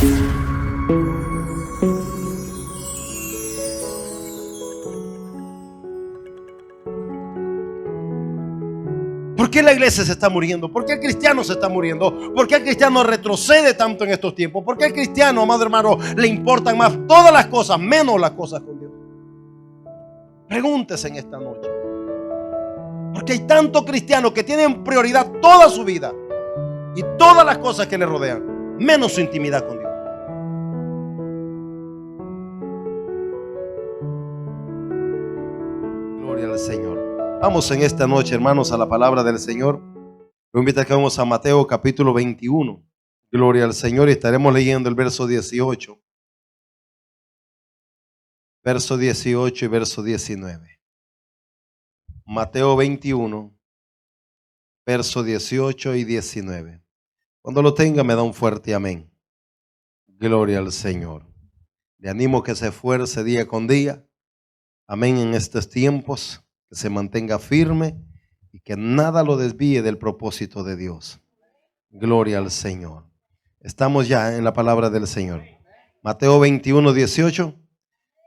¿Por qué la iglesia se está muriendo? ¿Por qué el cristiano se está muriendo? ¿Por qué el cristiano retrocede tanto en estos tiempos? ¿Por qué el cristiano, amado hermano, le importan más todas las cosas, menos las cosas con Dios? Pregúntese en esta noche. Porque hay tantos cristianos que tienen prioridad toda su vida y todas las cosas que le rodean, menos su intimidad con Dios. Gloria al Señor. Vamos en esta noche, hermanos, a la palabra del Señor. Lo invito a que vamos a Mateo capítulo 21. Gloria al Señor, y estaremos leyendo el verso 18. Verso 18 y verso 19. Mateo 21, verso 18 y 19. Cuando lo tenga me da un fuerte amén. Gloria al Señor. Le animo que se esfuerce día con día. Amén en estos tiempos. Que se mantenga firme y que nada lo desvíe del propósito de Dios. Gloria al Señor. Estamos ya en la palabra del Señor. Mateo 21, 18.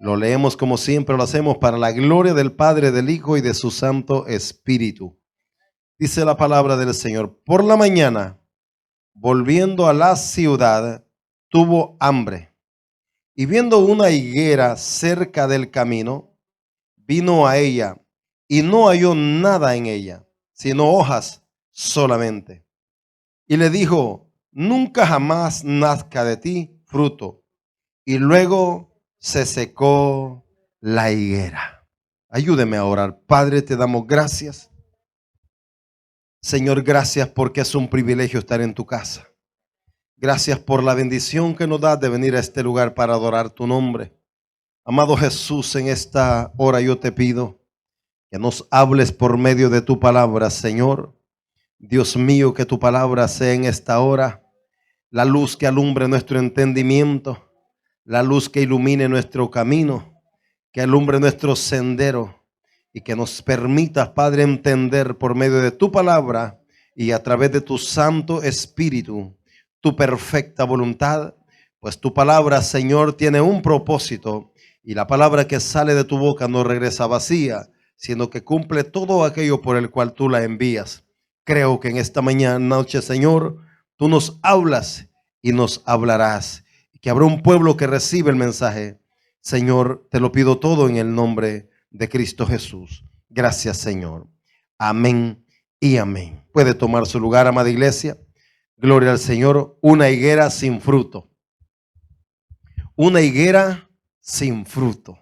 Lo leemos como siempre lo hacemos, para la gloria del Padre, del Hijo y de su Santo Espíritu. Dice la palabra del Señor: por la mañana, volviendo a la ciudad, tuvo hambre. Y viendo una higuera cerca del camino, vino a ella y no halló nada en ella, sino hojas solamente. Y le dijo: nunca jamás nazca de ti fruto. Y luego se secó la higuera. Ayúdeme a orar. Padre, te damos gracias. Señor, gracias porque es un privilegio estar en tu casa. Gracias por la bendición que nos das de venir a este lugar para adorar tu nombre. Amado Jesús, en esta hora yo te pido que nos hables por medio de tu palabra, Señor. Dios mío, que tu palabra sea en esta hora la luz que alumbre nuestro entendimiento, la luz que ilumine nuestro camino, que alumbre nuestro sendero y que nos permita, Padre, entender por medio de tu palabra y a través de tu Santo Espíritu tu perfecta voluntad, pues tu palabra, Señor, tiene un propósito y la palabra que sale de tu boca no regresa vacía, sino que cumple todo aquello por el cual tú la envías. Creo que en esta noche, Señor, tú nos hablas y nos hablarás, y que habrá un pueblo que recibe el mensaje. Señor, te lo pido todo en el nombre de Cristo Jesús. Gracias, Señor. Amén y amén. Puede tomar su lugar, amada iglesia. Gloria al Señor. Una higuera sin fruto. Una higuera sin fruto.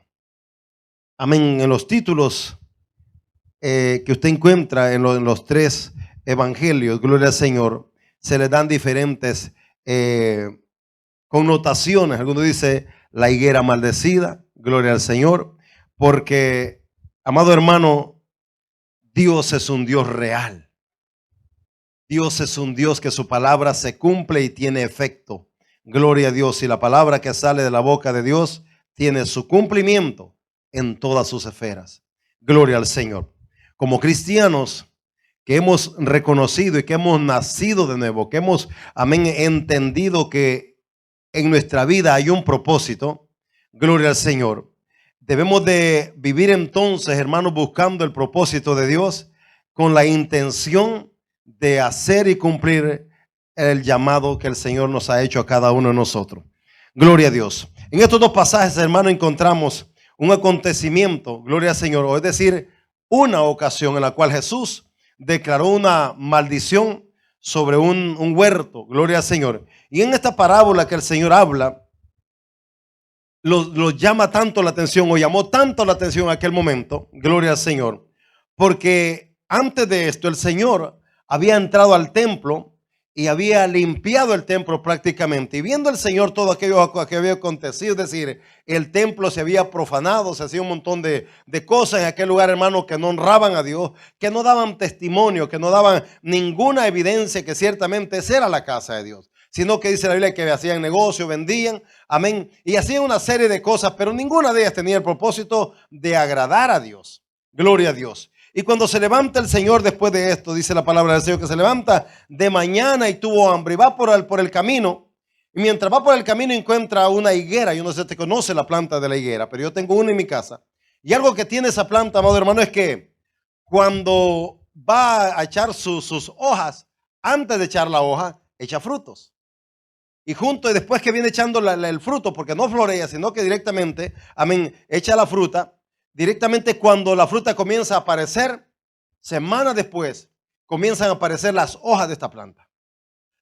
Amén. En los títulos que usted encuentra en los tres evangelios, gloria al Señor, se le dan diferentes connotaciones. Algunos dicen la higuera maldecida, gloria al Señor, porque, amado hermano, Dios es un Dios real. Dios es un Dios que su palabra se cumple y tiene efecto. Gloria a Dios. Y la palabra que sale de la boca de Dios tiene su cumplimiento en todas sus esferas. Gloria al Señor. Como cristianos que hemos reconocido y que hemos nacido de nuevo, que hemos, amén, entendido que en nuestra vida hay un propósito, gloria al Señor, debemos de vivir entonces, hermanos, buscando el propósito de Dios con la intención de hacer y cumplir el llamado que el Señor nos ha hecho a cada uno de nosotros. Gloria a Dios. En estos dos pasajes, hermanos, encontramos un acontecimiento, gloria al Señor, o es decir, una ocasión en la cual Jesús declaró una maldición sobre un huerto, gloria al Señor. Y en esta parábola que el Señor habla, lo llama tanto la atención, o llamó tanto la atención en aquel momento, gloria al Señor, porque antes de esto el Señor había entrado al templo y había limpiado el templo prácticamente. Y viendo el Señor todo aquello que había acontecido, es decir, el templo se había profanado, se hacía un montón de cosas en aquel lugar, hermano, que no honraban a Dios, que no daban testimonio, que no daban ninguna evidencia que ciertamente esa era la casa de Dios, sino que dice la Biblia que hacían negocio, vendían, amén, y hacían una serie de cosas, pero ninguna de ellas tenía el propósito de agradar a Dios. Gloria a Dios. Y cuando se levanta el Señor después de esto, dice la palabra del Señor, que se levanta de mañana y tuvo hambre y va por el camino, Y mientras va por el camino encuentra una higuera. Yo no sé si te conoce la planta de la higuera, pero yo tengo una en mi casa. Y algo que tiene esa planta, amado hermano, es que cuando va a echar sus hojas, antes de echar la hoja, echa frutos. Y junto y después que viene echando el fruto, porque no florea, sino que directamente, amén, echa la fruta. Directamente cuando la fruta comienza a aparecer, semanas después, comienzan a aparecer las hojas de esta planta.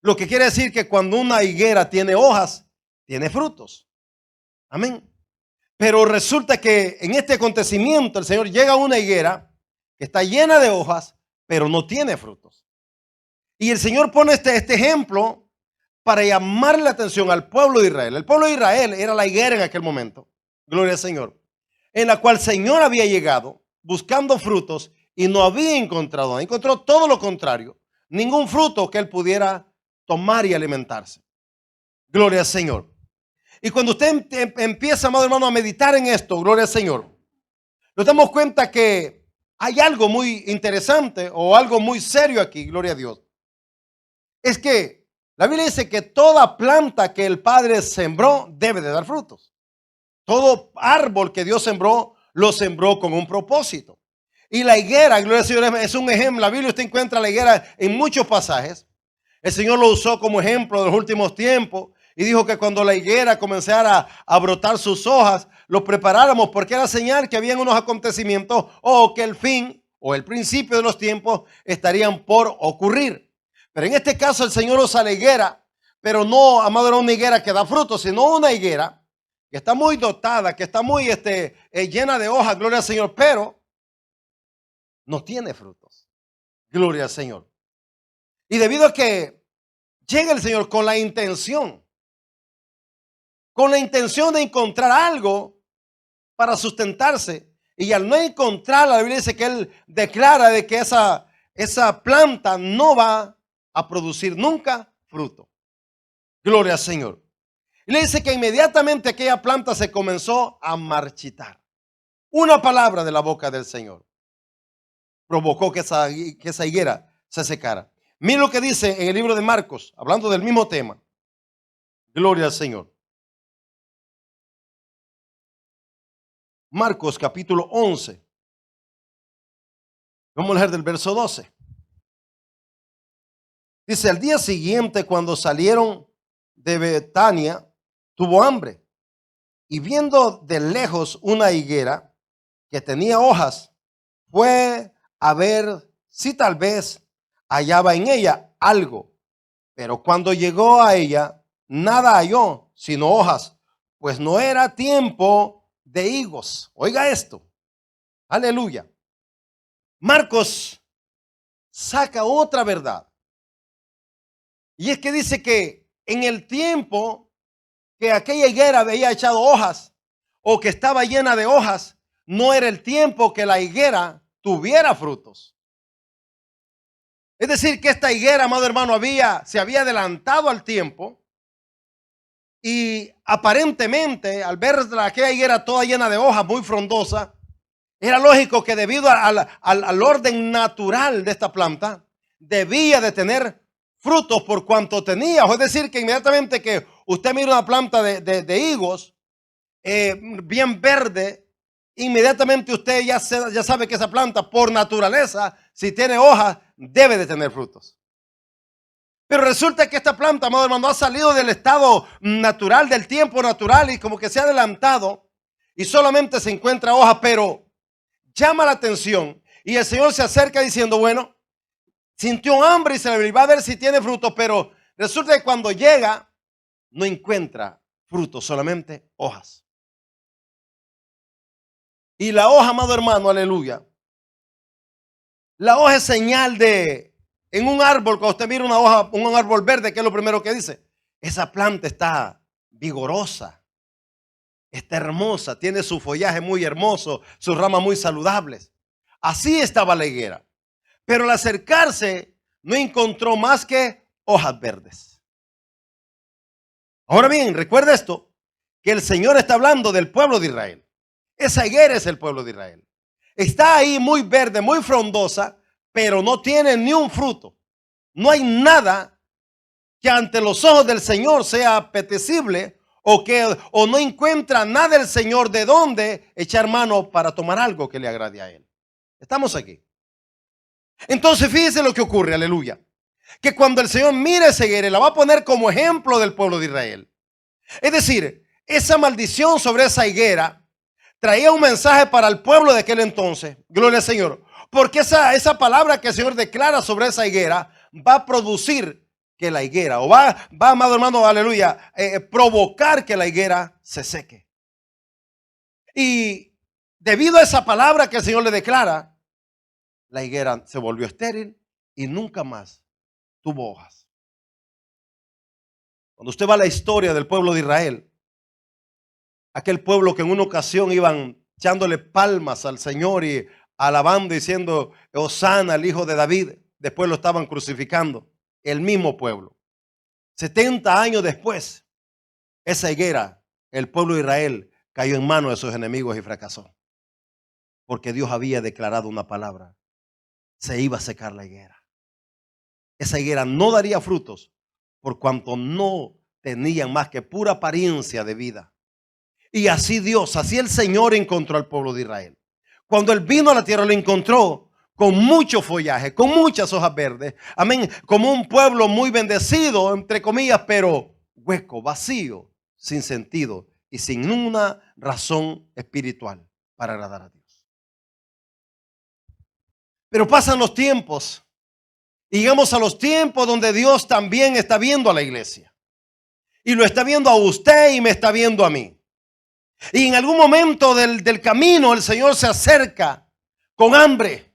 Lo que quiere decir que cuando una higuera tiene hojas, tiene frutos. Amén. Pero resulta que en este acontecimiento el Señor llega a una higuera que está llena de hojas, pero no tiene frutos. Y el Señor pone este ejemplo para llamarle la atención al pueblo de Israel. El pueblo de Israel era la higuera en aquel momento, gloria al Señor, en la cual el Señor había llegado buscando frutos y no había encontrado nada. Encontró todo lo contrario, ningún fruto que él pudiera tomar y alimentarse. Gloria al Señor. Y cuando usted empieza, amado hermano, a meditar en esto, gloria al Señor, nos damos cuenta que hay algo muy interesante o algo muy serio aquí, gloria a Dios. Es que la Biblia dice que toda planta que el Padre sembró debe de dar frutos. Todo árbol que Dios sembró, lo sembró con un propósito. Y la higuera, gloria al Señor, es un ejemplo. La Biblia usted encuentra la higuera en muchos pasajes. El Señor lo usó como ejemplo de los últimos tiempos y dijo que cuando la higuera comenzara a brotar sus hojas, lo preparáramos porque era señal que habían unos acontecimientos o que el fin o el principio de los tiempos estarían por ocurrir. Pero en este caso el Señor usa la higuera, pero no, amado, era una higuera que da frutos, sino una higuera que está muy dotada, que está muy llena de hojas, gloria al Señor, pero no tiene frutos. Gloria al Señor. Y debido a que llega el Señor con la intención de encontrar algo para sustentarse, y al no encontrarla, la Biblia dice que Él declara de que esa planta no va a producir nunca fruto. Gloria al Señor. Y le dice que inmediatamente aquella planta se comenzó a marchitar. Una palabra de la boca del Señor provocó que esa higuera se secara. Mira lo que dice en el libro de Marcos, hablando del mismo tema. Gloria al Señor. Marcos capítulo 11. Vamos a leer del verso 12. Dice, al día siguiente cuando salieron de Betania, tuvo hambre. Y viendo de lejos una higuera que tenía hojas, fue a ver si tal vez hallaba en ella algo. Pero cuando llegó a ella, nada halló, sino hojas, pues no era tiempo de higos. Oiga esto. Aleluya. Marcos saca otra verdad. Y es que dice que en el tiempo que aquella higuera había echado hojas o que estaba llena de hojas, no era el tiempo que la higuera tuviera frutos. Es decir, que esta higuera, amado hermano, se había adelantado al tiempo y aparentemente al ver aquella higuera toda llena de hojas, muy frondosa, era lógico que debido al orden natural de esta planta, debía de tener frutos por cuanto tenía. Es decir, que inmediatamente que usted mira una planta de higos bien verde, inmediatamente usted ya sabe que esa planta por naturaleza, si tiene hojas, debe de tener frutos. Pero resulta que esta planta, amado hermano, ha salido del estado natural, del tiempo natural, y como que se ha adelantado y solamente se encuentra hojas, pero llama la atención y el Señor se acerca diciendo, bueno, sintió hambre y se le va a ver si tiene frutos, pero resulta que cuando llega no encuentra frutos, solamente hojas. Y la hoja, amado hermano, aleluya, la hoja es señal en un árbol, cuando usted mira una hoja, un árbol verde, ¿qué es lo primero que dice? Esa planta está vigorosa, está hermosa, tiene su follaje muy hermoso, sus ramas muy saludables. Así estaba la higuera. Pero al acercarse no encontró más que hojas verdes. Ahora bien, recuerda esto, que el Señor está hablando del pueblo de Israel. Esa higuera es el pueblo de Israel. Está ahí muy verde, muy frondosa, pero no tiene ni un fruto. No hay nada que ante los ojos del Señor sea apetecible o no encuentra nada del Señor de dónde echar mano para tomar algo que le agrade a Él. Estamos aquí. Entonces fíjese lo que ocurre, aleluya. Que cuando el Señor mire esa higuera, la va a poner como ejemplo del pueblo de Israel. Es decir, esa maldición sobre esa higuera traía un mensaje para el pueblo de aquel entonces. Gloria al Señor. Porque esa palabra que el Señor declara sobre esa higuera va a producir que la higuera, o va, amado hermano, aleluya, provocar que la higuera se seque. Y debido a esa palabra que el Señor le declara, la higuera se volvió estéril y nunca más tuvo hojas. Cuando usted va a la historia del pueblo de Israel, aquel pueblo que en una ocasión iban echándole palmas al Señor y alabando, diciendo Hosana al hijo de David, después lo estaban crucificando. El mismo pueblo. 70 años después, esa higuera, el pueblo de Israel, cayó en manos de sus enemigos y fracasó. Porque Dios había declarado una palabra. Se iba a secar la higuera. Esa higuera no daría frutos por cuanto no tenían más que pura apariencia de vida. Y así Dios, así el Señor encontró al pueblo de Israel. Cuando Él vino a la tierra, lo encontró con mucho follaje, con muchas hojas verdes. Amén. Como un pueblo muy bendecido, entre comillas, pero hueco, vacío, sin sentido y sin una razón espiritual para agradar a Dios. Pero pasan los tiempos y llegamos a los tiempos donde Dios también está viendo a la iglesia. Y lo está viendo a usted y me está viendo a mí. Y en algún momento del camino el Señor se acerca con hambre,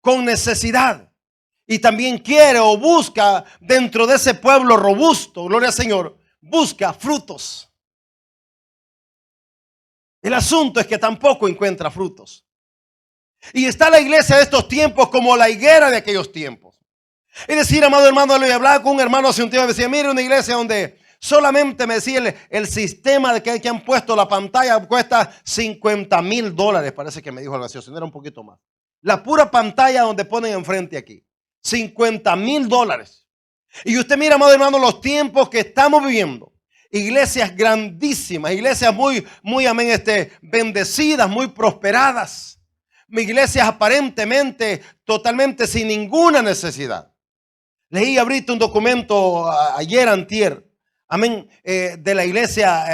con necesidad, y también quiere o busca dentro de ese pueblo robusto, gloria al Señor, busca frutos. El asunto es que tampoco encuentra frutos. Y está la iglesia de estos tiempos como la higuera de aquellos tiempos. Es decir, amado hermano, le hablaba con un hermano hace un tiempo y me decía, mire, una iglesia donde solamente me decía el sistema de que han puesto la pantalla cuesta $50,000, parece que me dijo algo así, o sea, era un poquito más. La pura pantalla donde ponen enfrente aquí. $50,000. Y usted mira, amado hermano, los tiempos que estamos viviendo. Iglesias grandísimas, iglesias muy, amén, bendecidas, muy prosperadas. Iglesias aparentemente, totalmente sin ninguna necesidad. Leí ahorita un documento ayer, antier, amén, de la iglesia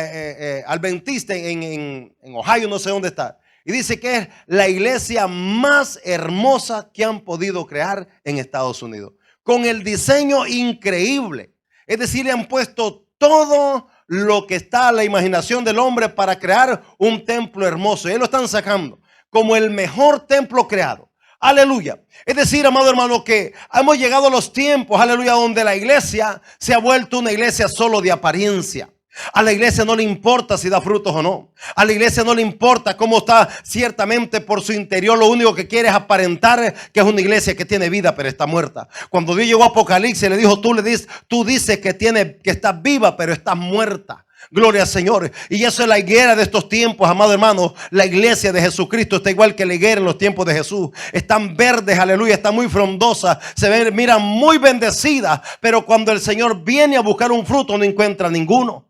adventista en Ohio, no sé dónde está. Y dice que es la iglesia más hermosa que han podido crear en Estados Unidos. Con el diseño increíble. Es decir, le han puesto todo lo que está a la imaginación del hombre para crear un templo hermoso. Y ellos lo están sacando como el mejor templo creado. Aleluya. Es decir, amado hermano, que hemos llegado a los tiempos, aleluya, donde la iglesia se ha vuelto una iglesia solo de apariencia. A la iglesia no le importa si da frutos o no. A la iglesia no le importa cómo está ciertamente por su interior. Lo único que quiere es aparentar que es una iglesia que tiene vida pero está muerta. Cuando Dios llegó a Apocalipsis le dijo, tú dices que estás viva pero estás muerta. Gloria al Señor. Y eso es la higuera de estos tiempos, amado hermano. La iglesia de Jesucristo está igual que la higuera en los tiempos de Jesús. Están verdes, aleluya, están muy frondosas. Se ven, miran muy bendecidas. Pero cuando el Señor viene a buscar un fruto no encuentra ninguno.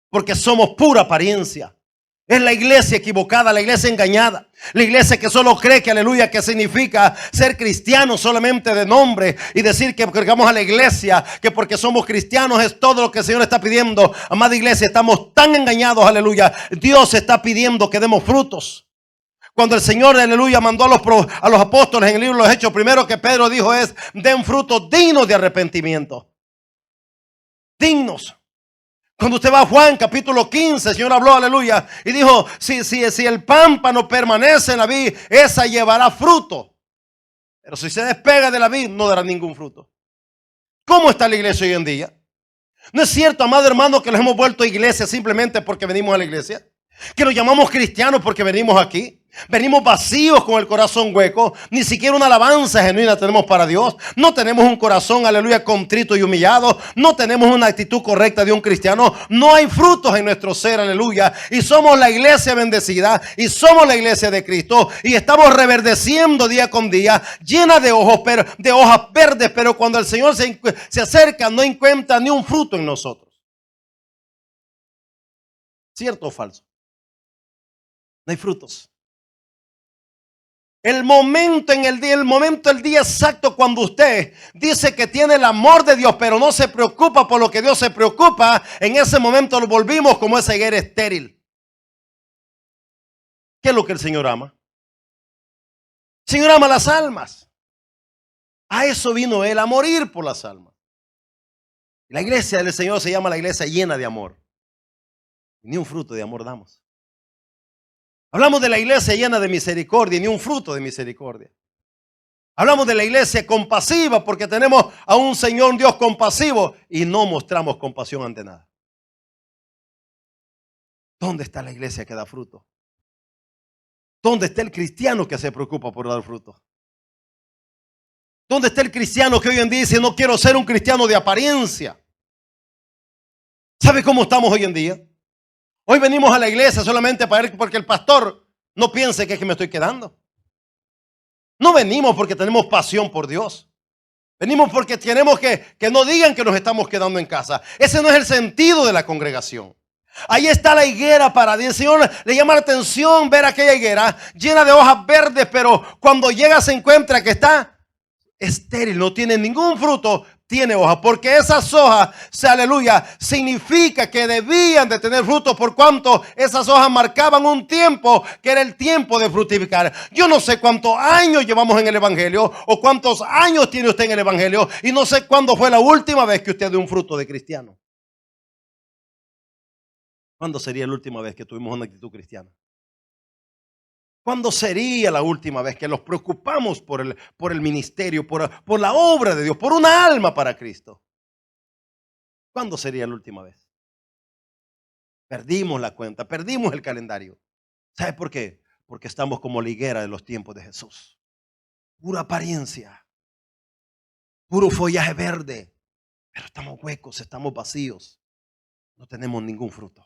Porque somos pura apariencia. Es la iglesia equivocada, la iglesia engañada. La iglesia que solo cree que, aleluya, que significa ser cristiano solamente de nombre y decir que llegamos a la iglesia, que porque somos cristianos es todo lo que el Señor está pidiendo. Amada iglesia, estamos tan engañados, aleluya. Dios está pidiendo que demos frutos. Cuando el Señor, aleluya, mandó a los apóstoles en el libro de los Hechos, primero que Pedro dijo es, den frutos dignos de arrepentimiento. Dignos. Cuando usted va a Juan capítulo 15, el Señor habló, aleluya, y dijo, si el pámpano permanece en la vid, esa llevará fruto. Pero si se despega de la vid, no dará ningún fruto. ¿Cómo está la iglesia hoy en día? ¿No es cierto, amado hermano, que nos hemos vuelto iglesia simplemente porque venimos a la iglesia? Que nos llamamos cristianos porque venimos aquí. Venimos vacíos con el corazón hueco. Ni siquiera una alabanza genuina tenemos para Dios. No tenemos un corazón, aleluya, contrito y humillado. No tenemos una actitud correcta de un cristiano. No hay frutos en nuestro ser, aleluya. Y somos la iglesia bendecida. Y somos la iglesia de Cristo. Y estamos reverdeciendo día con día, llena de ojos, de hojas verdes. Pero cuando el Señor se acerca, no encuentra ni un fruto en nosotros. ¿Cierto o falso? No hay frutos. El momento el día exacto cuando usted dice que tiene el amor de Dios, pero no se preocupa por lo que Dios se preocupa, en ese momento lo volvimos como esa higuera estéril. ¿Qué es lo que el Señor ama? El Señor ama las almas. A eso vino Él, a morir por las almas. La iglesia del Señor se llama la iglesia llena de amor. Ni un fruto de amor damos. Hablamos de la iglesia llena de misericordia, ni un fruto de misericordia. Hablamos de la iglesia compasiva porque tenemos a un Señor, un Dios compasivo, y no mostramos compasión ante nada. ¿Dónde está la iglesia que da fruto? ¿Dónde está el cristiano que se preocupa por dar fruto? ¿Dónde está el cristiano que hoy en día dice, no quiero ser un cristiano de apariencia? ¿Sabe cómo estamos hoy en día? Hoy venimos a la iglesia solamente para ver porque el pastor no piense que es que me estoy quedando. No venimos porque tenemos pasión por Dios. Venimos porque queremos que no digan que nos estamos quedando en casa. Ese no es el sentido de la congregación. Ahí está la higuera para Dios. El Señor le llama la atención ver aquella higuera llena de hojas verdes, pero cuando llega se encuentra que está estéril, no tiene ningún fruto, tiene hojas, porque esas hojas, aleluya, significa que debían de tener frutos por cuanto esas hojas marcaban un tiempo que era el tiempo de fructificar. Yo no sé cuántos años llevamos en el evangelio o cuántos años tiene usted en el evangelio y no sé cuándo fue la última vez que usted dio un fruto de cristiano. ¿Cuándo sería la última vez que tuvimos una actitud cristiana? ¿Cuándo sería la última vez que nos preocupamos por el ministerio, por la obra de Dios, por una alma para Cristo? ¿Cuándo sería la última vez? Perdimos la cuenta, perdimos el calendario. ¿Sabe por qué? Porque estamos como la higuera de los tiempos de Jesús. Pura apariencia, puro follaje verde, pero estamos huecos, estamos vacíos. No tenemos ningún fruto.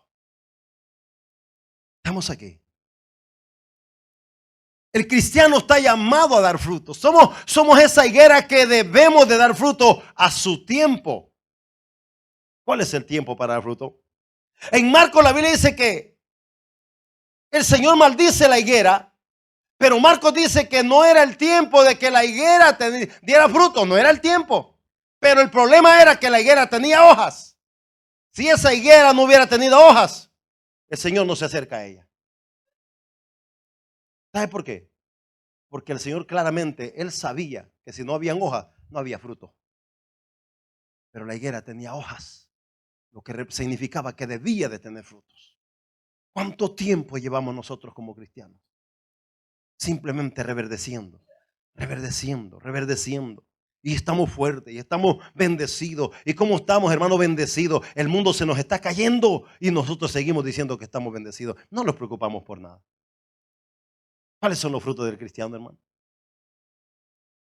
Estamos aquí. El cristiano está llamado a dar fruto. Somos esa higuera que debemos de dar fruto a su tiempo. ¿Cuál es el tiempo para dar fruto? En Marcos la Biblia dice que el Señor maldice la higuera, pero Marcos dice que no era el tiempo de que la higuera diera fruto, no era el tiempo. Pero el problema era que la higuera tenía hojas. Si esa higuera no hubiera tenido hojas, el Señor no se acerca a ella. ¿Sabe por qué? Porque el Señor claramente, Él sabía que si no habían hojas, no había fruto. Pero la higuera tenía hojas, lo que significaba que debía de tener frutos. ¿Cuánto tiempo llevamos nosotros como cristianos? Simplemente reverdeciendo, reverdeciendo, reverdeciendo. Y estamos fuertes y estamos bendecidos. ¿Y cómo estamos, hermano, bendecidos? El mundo se nos está cayendo y nosotros seguimos diciendo que estamos bendecidos. No nos preocupamos por nada. ¿Cuáles son los frutos del cristiano, hermano?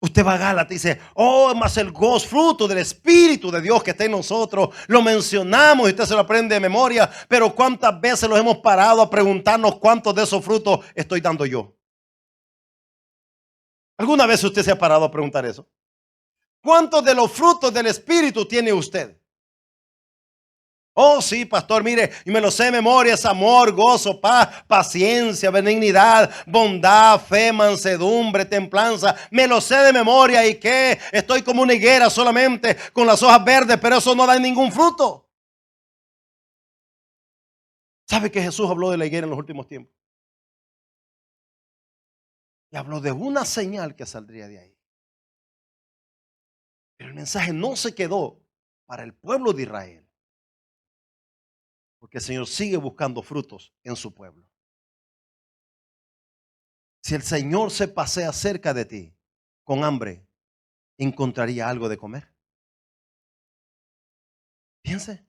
Usted va a Gálatas y dice, oh, más el gozo, fruto del Espíritu de Dios que está en nosotros. Lo mencionamos y usted se lo aprende de memoria. Pero ¿cuántas veces los hemos parado a preguntarnos cuántos de esos frutos estoy dando yo? ¿Alguna vez usted se ha parado a preguntar eso? ¿Cuántos de los frutos del Espíritu tiene usted? Oh, sí, pastor, mire, y me lo sé de memoria: es amor, gozo, paz, paciencia, benignidad, bondad, fe, mansedumbre, templanza. Me lo sé de memoria. ¿Y qué? Estoy como una higuera solamente con las hojas verdes, pero eso no da ningún fruto. ¿Sabe que Jesús habló de la higuera en los últimos tiempos? Y habló de una señal que saldría de ahí. Pero el mensaje no se quedó para el pueblo de Israel. Porque el Señor sigue buscando frutos en su pueblo. Si el Señor se pasea cerca de ti con hambre, ¿encontraría algo de comer? Piense.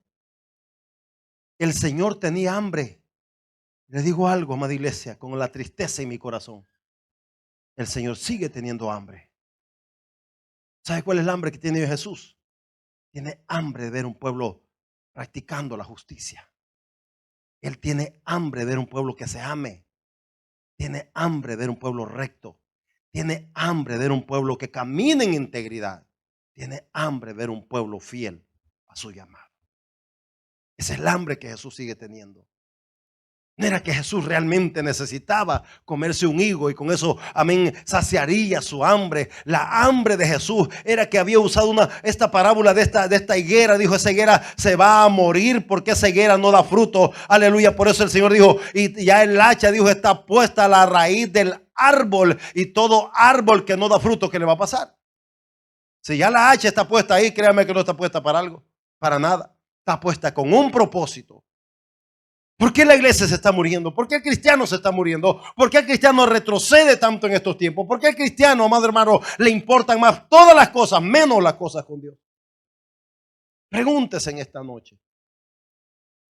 El Señor tenía hambre. Le digo algo, amada iglesia, con la tristeza en mi corazón. El Señor sigue teniendo hambre. ¿Sabe cuál es el hambre que tiene Jesús? Tiene hambre de ver un pueblo practicando la justicia. Él tiene hambre de ver un pueblo que se ame. Tiene hambre de ver un pueblo recto. Tiene hambre de ver un pueblo que camine en integridad. Tiene hambre de ver un pueblo fiel a su llamado. Ese es el hambre que Jesús sigue teniendo. No era que Jesús realmente necesitaba comerse un higo y con eso, amén, saciaría su hambre. La hambre de Jesús era que había usado esta parábola de esta higuera. Dijo, esa higuera se va a morir porque esa higuera no da fruto. Aleluya. Por eso el Señor dijo, y ya el hacha, dijo, está puesta a la raíz del árbol. Y todo árbol que no da fruto, ¿qué le va a pasar? Si ya la hacha está puesta ahí, créame que no está puesta para algo, para nada. Está puesta con un propósito. ¿Por qué la iglesia se está muriendo? ¿Por qué el cristiano se está muriendo? ¿Por qué el cristiano retrocede tanto en estos tiempos? ¿Por qué el cristiano, amado hermano, le importan más todas las cosas, menos las cosas con Dios? Pregúntese en esta noche.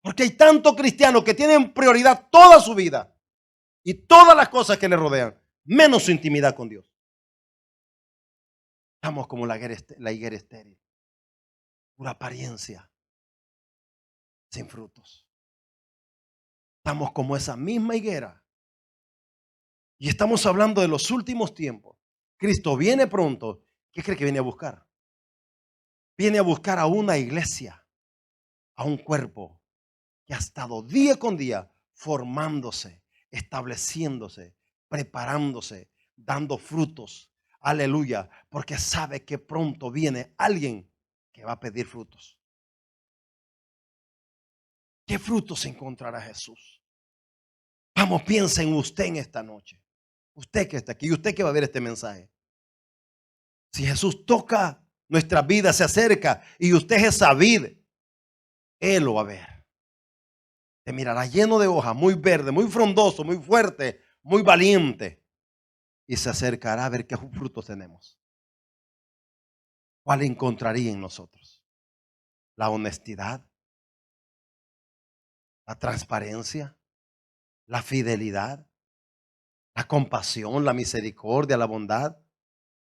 Porque hay tantos cristianos que tienen prioridad toda su vida y todas las cosas que le rodean, menos su intimidad con Dios. Estamos como la higuera estéril, pura apariencia, sin frutos. Estamos como esa misma higuera. Y estamos hablando de los últimos tiempos. Cristo viene pronto. ¿Qué cree que viene a buscar? Viene a buscar a una iglesia, a un cuerpo que ha estado día con día formándose, estableciéndose, preparándose, dando frutos. Aleluya, porque sabe que pronto viene alguien que va a pedir frutos. ¿Qué frutos encontrará Jesús? Vamos, piensa en usted en esta noche. Usted que está aquí y usted que va a ver este mensaje. Si Jesús toca nuestra vida, se acerca y usted es esa vid, Él lo va a ver. Te mirará lleno de hojas, muy verde, muy frondoso, muy fuerte, muy valiente. Y se acercará a ver qué frutos tenemos. ¿Cuál encontraría en nosotros? La honestidad, la transparencia, la fidelidad, la compasión, la misericordia, la bondad.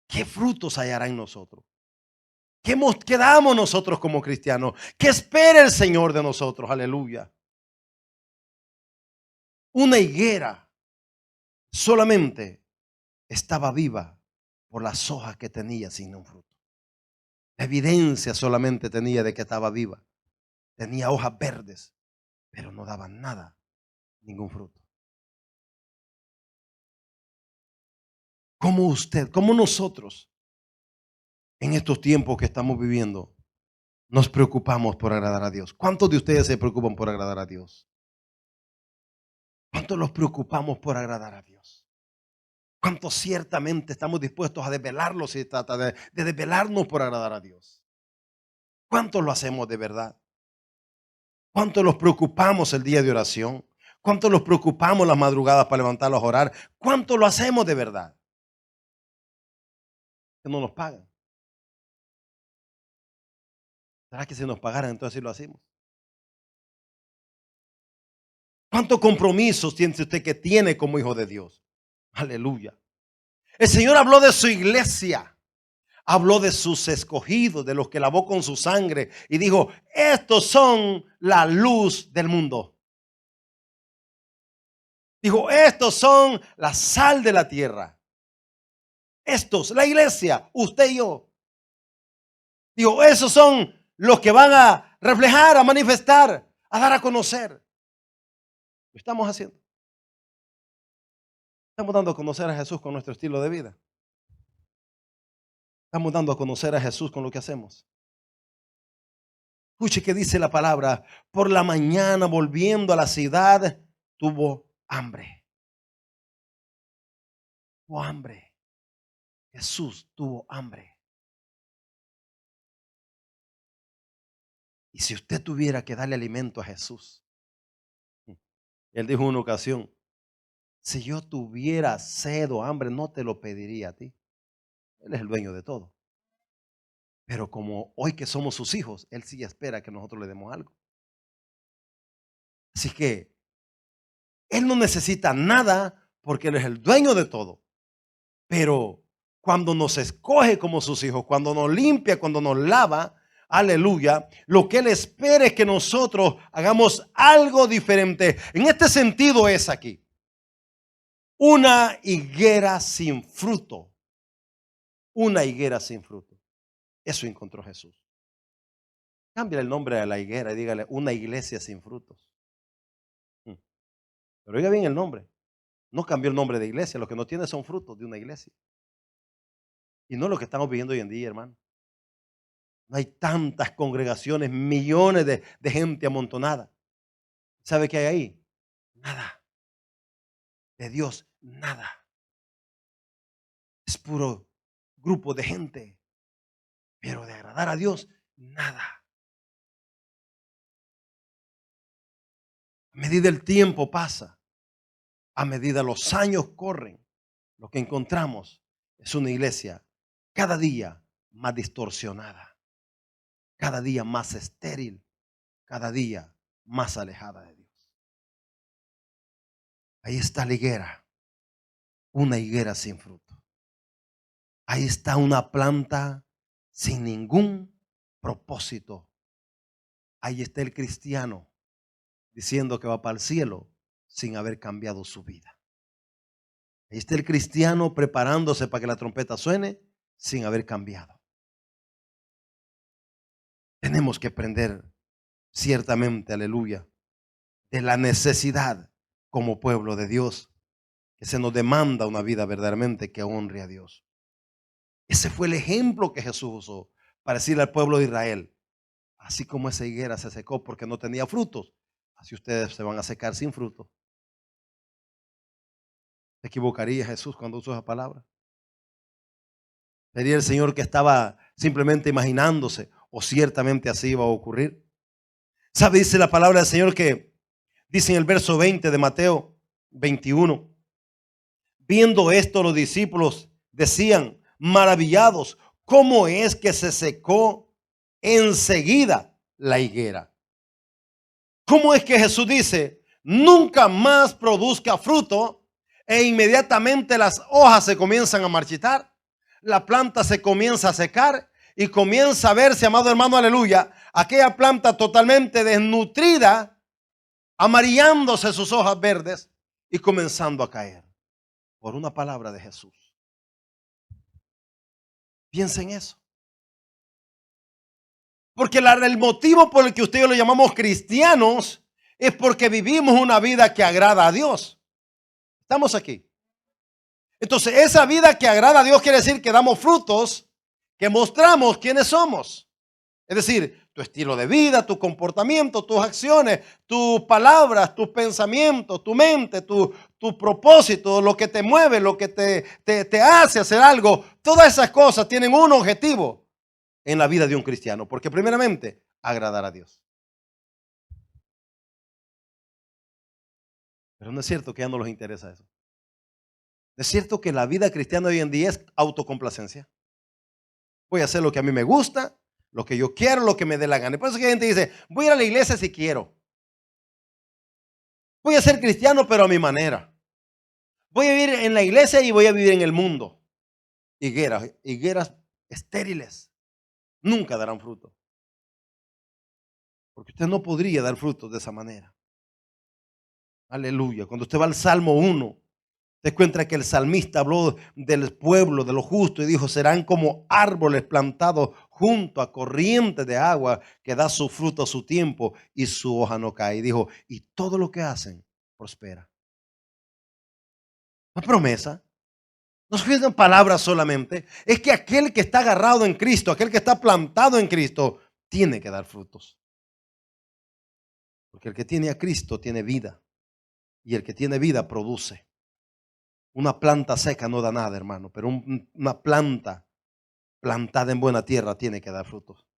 ¿Qué frutos hallará en nosotros? ¿Qué damos nosotros como cristianos? ¿Qué espera el Señor de nosotros? Aleluya. Una higuera solamente estaba viva por las hojas que tenía sin un fruto. La evidencia solamente tenía de que estaba viva. Tenía hojas verdes, pero no daban nada, ningún fruto. ¿Cómo usted, cómo nosotros, en estos tiempos que estamos viviendo, nos preocupamos por agradar a Dios? ¿Cuántos de ustedes se preocupan por agradar a Dios? ¿Cuántos nos preocupamos por agradar a Dios? ¿Cuántos ciertamente estamos dispuestos a desvelarlos si se trata de desvelarnos por agradar a Dios? ¿Cuántos lo hacemos de verdad? ¿Cuántos nos preocupamos el día de oración? ¿Cuántos nos preocupamos las madrugadas para levantarlos a orar? ¿Cuánto lo hacemos de verdad? Que no nos pagan. ¿Será que si nos pagaran entonces sí lo hacemos? ¿Cuántos compromisos siente usted que tiene como hijo de Dios? Aleluya. El Señor habló de su iglesia. Habló de sus escogidos, de los que lavó con su sangre. Y dijo, estos son la luz del mundo. Dijo, estos son la sal de la tierra. Estos, la iglesia, usted y yo. Digo, esos son los que van a reflejar, a manifestar, a dar a conocer. Lo estamos haciendo. Estamos dando a conocer a Jesús con nuestro estilo de vida. Estamos dando a conocer a Jesús con lo que hacemos. Escuche que dice la palabra, por la mañana volviendo a la ciudad, tuvo hambre. Tuvo hambre. Jesús tuvo hambre. Y si usted tuviera que darle alimento a Jesús, él dijo en una ocasión, si yo tuviera sed o hambre, no te lo pediría a ti. Él es el dueño de todo. Pero como hoy que somos sus hijos, Él sí espera que nosotros le demos algo. Así que Él no necesita nada porque Él es el dueño de todo. Pero cuando nos escoge como sus hijos, cuando nos limpia, cuando nos lava, aleluya, lo que Él espera es que nosotros hagamos algo diferente. En este sentido es aquí. Una higuera sin fruto. Una higuera sin fruto. Eso encontró Jesús. Cambia el nombre a la higuera y dígale una iglesia sin frutos. Pero oiga bien el nombre. No cambió el nombre de iglesia. Lo que no tiene son frutos de una iglesia. Y no lo que estamos viviendo hoy en día, hermano. No hay tantas congregaciones, millones de gente amontonada. ¿Sabe qué hay ahí? Nada. De Dios, nada. Es puro grupo de gente. Pero de agradar a Dios, nada. A medida el tiempo pasa, a medida los años corren, lo que encontramos es una iglesia cada día más distorsionada, cada día más estéril, cada día más alejada de Dios. Ahí está la higuera, una higuera sin fruto. Ahí está una planta sin ningún propósito. Ahí está el cristiano diciendo que va para el cielo sin haber cambiado su vida. Ahí está el cristiano preparándose para que la trompeta suene sin haber cambiado. Tenemos que aprender ciertamente, aleluya, de la necesidad como pueblo de Dios, que se nos demanda una vida verdaderamente que honre a Dios. Ese fue el ejemplo que Jesús usó para decirle al pueblo de Israel: así como esa higuera se secó porque no tenía frutos, así ustedes se van a secar sin fruto. ¿Se equivocaría Jesús cuando usó esa palabra? ¿Sería el Señor que estaba simplemente imaginándose o ciertamente así iba a ocurrir? ¿Sabe? Dice la palabra del Señor que dice en el verso 20 de Mateo 21. Viendo esto, los discípulos decían, maravillados, ¿cómo es que se secó enseguida la higuera? ¿Cómo es que Jesús dice, nunca más produzca fruto e inmediatamente las hojas se comienzan a marchitar, la planta se comienza a secar y comienza a verse, amado hermano, aleluya, aquella planta totalmente desnutrida, amarillándose sus hojas verdes y comenzando a caer? Por una palabra de Jesús. Piensa en eso. Porque el motivo por el que ustedes lo llamamos cristianos es porque vivimos una vida que agrada a Dios. Estamos aquí. Entonces, esa vida que agrada a Dios quiere decir que damos frutos, que mostramos quiénes somos. Es decir, tu estilo de vida, tu comportamiento, tus acciones, tus palabras, tus pensamientos, tu mente, tu propósito, lo que te mueve, lo que te hace hacer algo. Todas esas cosas tienen un objetivo en la vida de un cristiano. Porque primeramente, agradar a Dios. Pero no es cierto que ya no les interesa eso. Es cierto que la vida cristiana hoy en día es autocomplacencia. Voy a hacer lo que a mí me gusta, lo que yo quiero, lo que me dé la gana. Y por eso que gente dice, voy a ir a la iglesia si quiero. Voy a ser cristiano, pero a mi manera. Voy a vivir en la iglesia y voy a vivir en el mundo. Higueras estériles nunca darán fruto. Porque usted no podría dar frutos de esa manera. Aleluya. Cuando usted va al Salmo 1, te encuentra que el salmista habló del pueblo, de los justos, y dijo, serán como árboles plantados junto a corrientes de agua que da su fruto a su tiempo y su hoja no cae. Y dijo, y todo lo que hacen prospera. No es promesa, no son palabras solamente, es que aquel que está agarrado en Cristo, aquel que está plantado en Cristo, tiene que dar frutos. Porque el que tiene a Cristo tiene vida, y el que tiene vida produce. Una planta seca no da nada, hermano, pero una planta plantada en buena tierra tiene que dar frutos.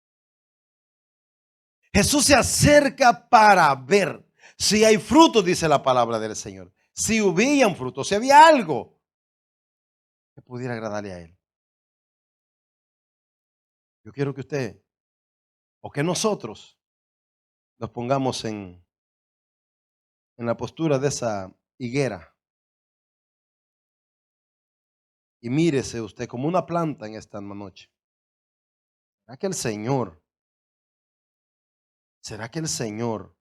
Jesús se acerca para ver si hay frutos, dice la palabra del Señor. Si hubieran frutos, si había algo que pudiera agradarle a Él. Yo quiero que usted, o que nosotros, nos pongamos en la postura de esa higuera. Y mírese usted como una planta en esta noche. ¿Será que el Señor, será que el Señor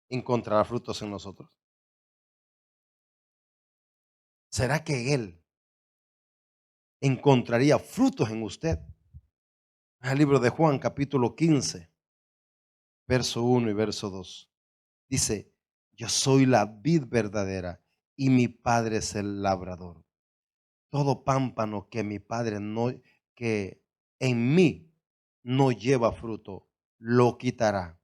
encontrará frutos en nosotros? ¿Será que Él encontraría frutos en usted? El libro de Juan, capítulo 15, verso 1 y verso 2. Dice, yo soy la vid verdadera y mi Padre es el labrador. Todo pámpano que mi Padre que en mí no lleva fruto, lo quitará.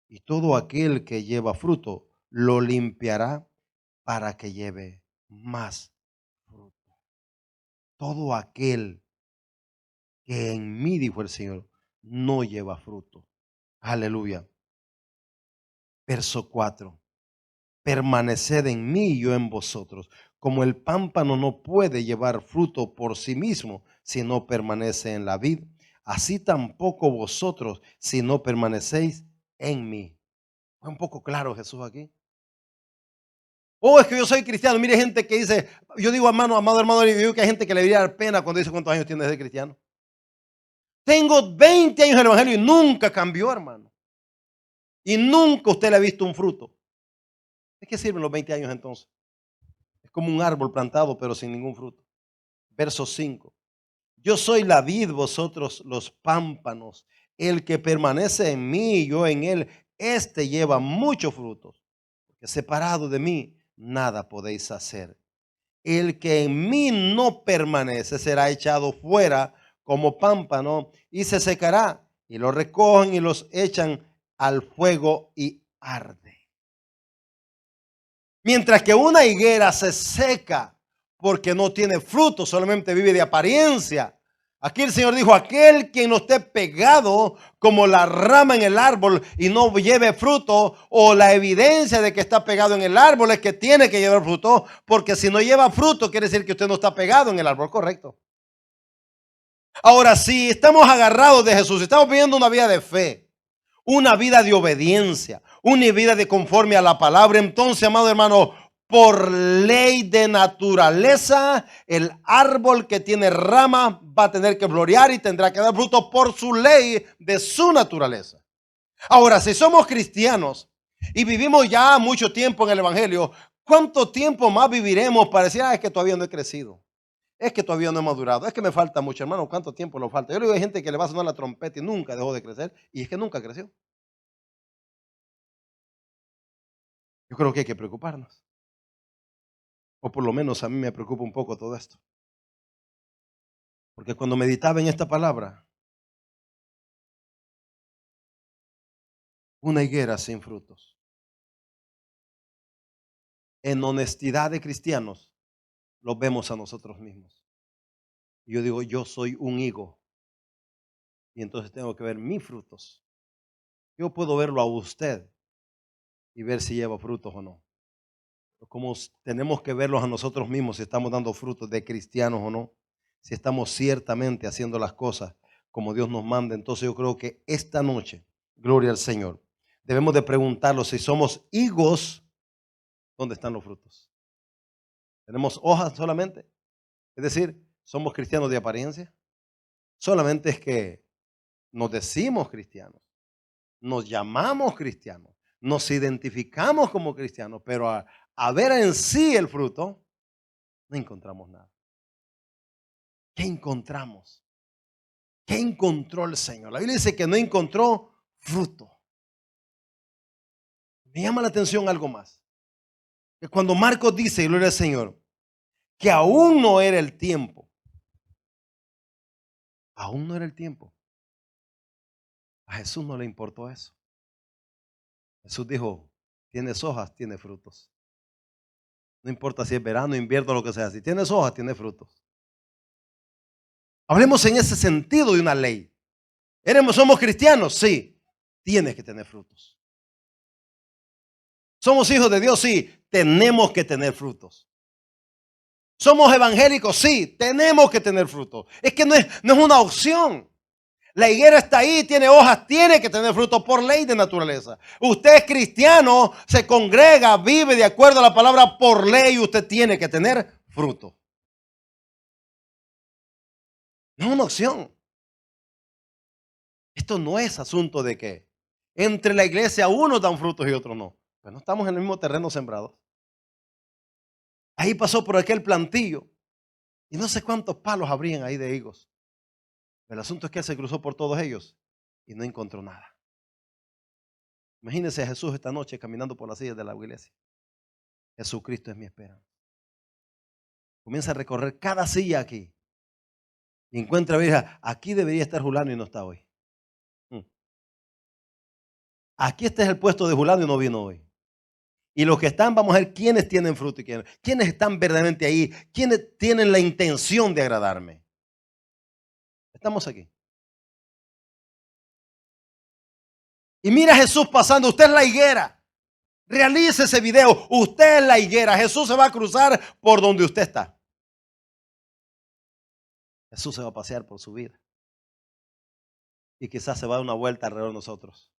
Y todo aquel que lleva fruto, lo limpiará para que lleve más fruto. Todo aquel que en mí, dijo el Señor, no lleva fruto. Aleluya. Verso 4. Permaneced en mí y yo en vosotros. Como el pámpano no puede llevar fruto por sí mismo si no permanece en la vid, así tampoco vosotros si no permanecéis en mí. ¿Fue un poco claro Jesús aquí? Oh, es que yo soy cristiano. Mire gente que dice, yo digo amado hermano, y digo que hay gente que le debería dar pena cuando dice cuántos años tiene de ser cristiano. Tengo 20 años en el evangelio y nunca cambió, hermano. Y nunca usted le ha visto un fruto. ¿De qué sirven los 20 años entonces? Es como un árbol plantado pero sin ningún fruto. Verso 5. Yo soy la vid, vosotros los pámpanos. El que permanece en mí y yo en él, este lleva muchos frutos. Porque separado de mí, nada podéis hacer. El que en mí no permanece será echado fuera como pámpano y se secará. Y lo recogen y los echan al fuego y arde. Mientras que una higuera se seca porque no tiene fruto, solamente vive de apariencia. Aquí el Señor dijo, aquel que no esté pegado como la rama en el árbol y no lleve fruto, o la evidencia de que está pegado en el árbol es que tiene que llevar fruto, porque si no lleva fruto quiere decir que usted no está pegado en el árbol, correcto. Ahora, si estamos agarrados de Jesús, estamos viviendo una vida de fe, una vida de obediencia, una vida de conforme a la palabra, entonces, amado hermano, por ley de naturaleza, el árbol que tiene rama va a tener que florear y tendrá que dar fruto por su ley de su naturaleza. Ahora, si somos cristianos y vivimos ya mucho tiempo en el evangelio, ¿cuánto tiempo más viviremos para decir, es que todavía no he crecido? Es que todavía no he madurado, es que me falta mucho, hermano. ¿Cuánto tiempo le falta? Yo le digo, hay gente que le va a sonar la trompeta y nunca dejó de crecer, y es que nunca creció. Yo creo que hay que preocuparnos. O por lo menos a mí me preocupa un poco todo esto. Porque cuando meditaba en esta palabra, una higuera sin frutos. En honestidad de cristianos, los vemos a nosotros mismos. Y yo digo, yo soy un higo. Y entonces tengo que ver mis frutos. Yo puedo verlo a usted y ver si lleva frutos o no. Como tenemos que verlos a nosotros mismos si estamos dando frutos de cristianos o no. Si estamos ciertamente haciendo las cosas como Dios nos manda. Entonces yo creo que esta noche, gloria al Señor, debemos de preguntarnos si somos higos, ¿dónde están los frutos? ¿Tenemos hojas solamente? Es decir, ¿somos cristianos de apariencia? Solamente es que nos decimos cristianos, nos llamamos cristianos, nos identificamos como cristianos, pero a ver en sí el fruto, no encontramos nada. ¿Qué encontramos? ¿Qué encontró el Señor? La Biblia dice que no encontró fruto. Me llama la atención algo más. Que cuando Marcos dice, gloria al Señor, que aún no era el tiempo. Aún no era el tiempo. A Jesús no le importó eso. Jesús dijo, tienes hojas, tienes frutos. No importa si es verano, invierno, lo que sea. Si tienes hojas, tienes frutos. Hablemos en ese sentido de una ley. ¿Somos cristianos? Sí. Tienes que tener frutos. ¿Somos hijos de Dios? Sí. Tenemos que tener frutos. ¿Somos evangélicos? Sí. Tenemos que tener frutos. Es que no es una opción. La higuera está ahí, tiene hojas, tiene que tener fruto por ley de naturaleza. Usted es cristiano, se congrega, vive de acuerdo a la palabra por ley, usted tiene que tener fruto. No es una opción. Esto no es asunto de que entre la iglesia unos dan frutos y otros no. Pues no estamos en el mismo terreno sembrado. Ahí pasó por aquel plantillo y no sé cuántos palos habrían ahí de higos. El asunto es que él se cruzó por todos ellos y no encontró nada. Imagínense a Jesús esta noche caminando por las sillas de la iglesia. Jesucristo es mi esperanza. Comienza a recorrer cada silla aquí y encuentra, mira, aquí debería estar Julano y no está hoy. Aquí este es el puesto de Julano y no vino hoy. Y los que están, vamos a ver quiénes tienen fruto y quiénes están verdaderamente ahí, quiénes tienen la intención de agradarme. Estamos aquí. Y mira a Jesús pasando, usted es la higuera. Realice ese video, usted es la higuera. Jesús se va a cruzar por donde usted está. Jesús se va a pasear por su vida. Y quizás se va a dar una vuelta alrededor de nosotros.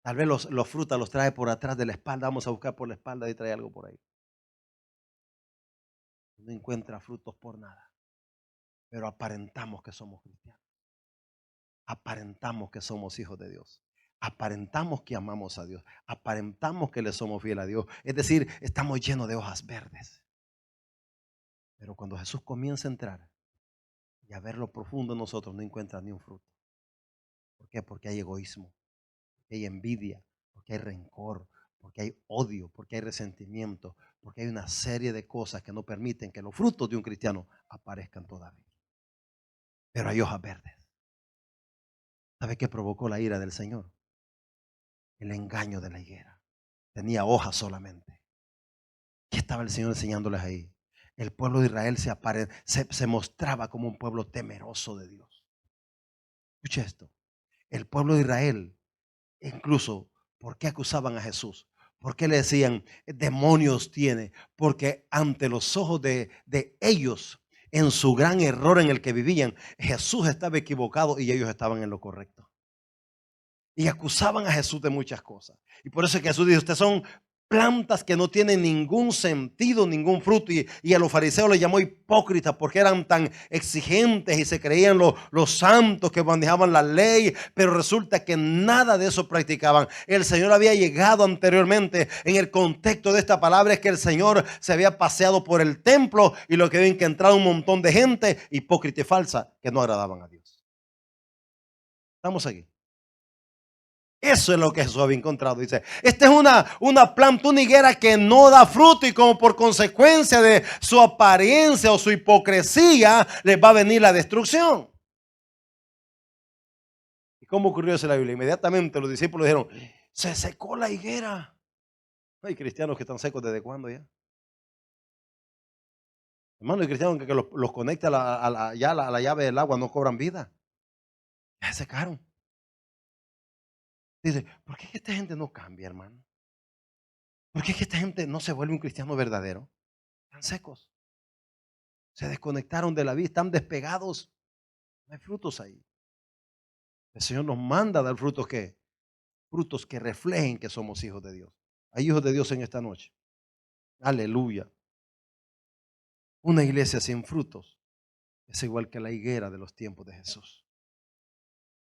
Tal vez los frutos los trae por atrás de la espalda. Vamos a buscar por la espalda y trae algo por ahí. No encuentra frutos por nada. Pero aparentamos que somos cristianos. Aparentamos que somos hijos de Dios. Aparentamos que amamos a Dios. Aparentamos que le somos fieles a Dios. Es decir, estamos llenos de hojas verdes. Pero cuando Jesús comienza a entrar y a ver lo profundo en nosotros, no encuentra ni un fruto. ¿Por qué? Porque hay egoísmo, porque hay envidia, porque hay rencor, porque hay odio, porque hay resentimiento, porque hay una serie de cosas que no permiten que los frutos de un cristiano aparezcan todavía. Pero hay hojas verdes. ¿Sabe qué provocó la ira del Señor? El engaño de la higuera. Tenía hojas solamente. ¿Qué estaba el Señor enseñándoles ahí? El pueblo de Israel se mostraba como un pueblo temeroso de Dios. Escuche esto. El pueblo de Israel, incluso, ¿por qué acusaban a Jesús? ¿Por qué le decían demonios tiene? Porque ante los ojos de ellos, en su gran error en el que vivían, Jesús estaba equivocado y ellos estaban en lo correcto. Y acusaban a Jesús de muchas cosas. Y por eso es que Jesús dijo, ustedes son plantas que no tienen ningún sentido, ningún fruto. Y a los fariseos les llamó hipócritas porque eran tan exigentes y se creían los santos que manejaban la ley. Pero resulta que nada de eso practicaban. El Señor había llegado anteriormente. En el contexto de esta palabra es que el Señor se había paseado por el templo y lo que había que entrar un montón de gente hipócrita y falsa que no agradaban a Dios. Estamos aquí. Eso es lo que Jesús había encontrado. Dice, esta es una planta, una higuera que no da fruto y como por consecuencia de su apariencia o su hipocresía les va a venir la destrucción. ¿Y cómo ocurrió eso en la Biblia? Inmediatamente los discípulos dijeron, se secó la higuera. Hay cristianos que están secos ¿desde cuándo ya? Hermano, hay cristianos que los conecta a la llave del agua no cobran vida. Ya se secaron. Dice, ¿por qué es que esta gente no cambia, hermano? ¿Por qué es que esta gente no se vuelve un cristiano verdadero? Están secos. Se desconectaron de la vida, están despegados. No hay frutos ahí. El Señor nos manda a dar frutos que reflejen que somos hijos de Dios. Hay hijos de Dios en esta noche. Aleluya. Una iglesia sin frutos es igual que la higuera de los tiempos de Jesús.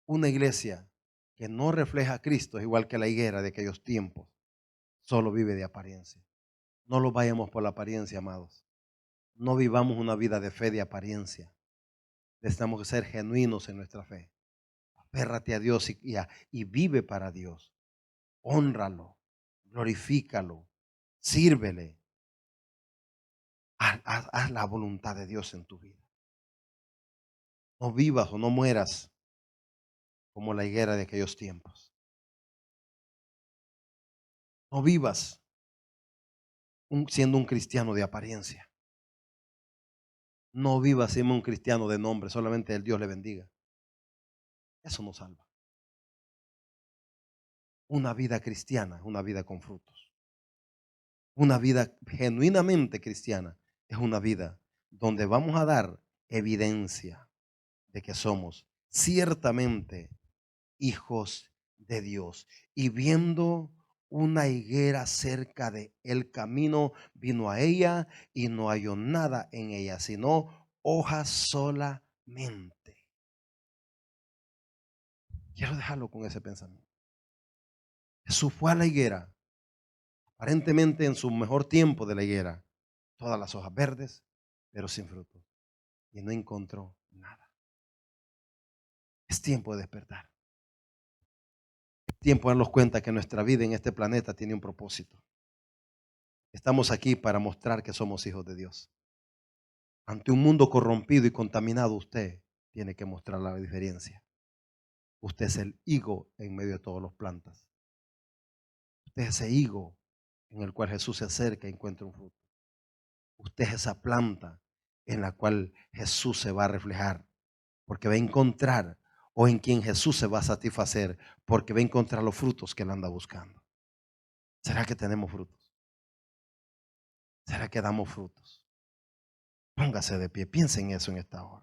Una iglesia que no refleja a Cristo es igual que la higuera de aquellos tiempos. Solo vive de apariencia. No lo vayamos por la apariencia, amados. No vivamos una vida de fe de apariencia. Necesitamos que ser genuinos en nuestra fe. Aférrate a Dios y vive para Dios. Hónralo, glorifícalo, sírvele. Haz la voluntad de Dios en tu vida. No vivas o no mueras como la higuera de aquellos tiempos. No vivas siendo un cristiano de apariencia. No vivas siendo un cristiano de nombre, solamente el Dios le bendiga. Eso no salva. Una vida cristiana es una vida con frutos. Una vida genuinamente cristiana es una vida donde vamos a dar evidencia de que somos ciertamente hijos de Dios. Y viendo una higuera cerca de el camino, vino a ella y no halló nada en ella, sino hojas solamente. Quiero dejarlo con ese pensamiento. Jesús fue a la higuera, aparentemente en su mejor tiempo de la higuera, todas las hojas verdes, pero sin fruto. Y no encontró nada. Es tiempo de despertar. Es tiempo de darnos cuenta que nuestra vida en este planeta tiene un propósito. Estamos aquí para mostrar que somos hijos de Dios. Ante un mundo corrompido y contaminado, usted tiene que mostrar la diferencia. Usted es el higo en medio de todas las plantas. Usted es ese higo en el cual Jesús se acerca y encuentra un fruto. Usted es esa planta en la cual Jesús se va a reflejar, porque va a encontrar, o en quien Jesús se va a satisfacer, porque va a encontrar los frutos que él anda buscando. ¿Será que tenemos frutos? ¿Será que damos frutos? Póngase de pie, piense en eso en esta hora.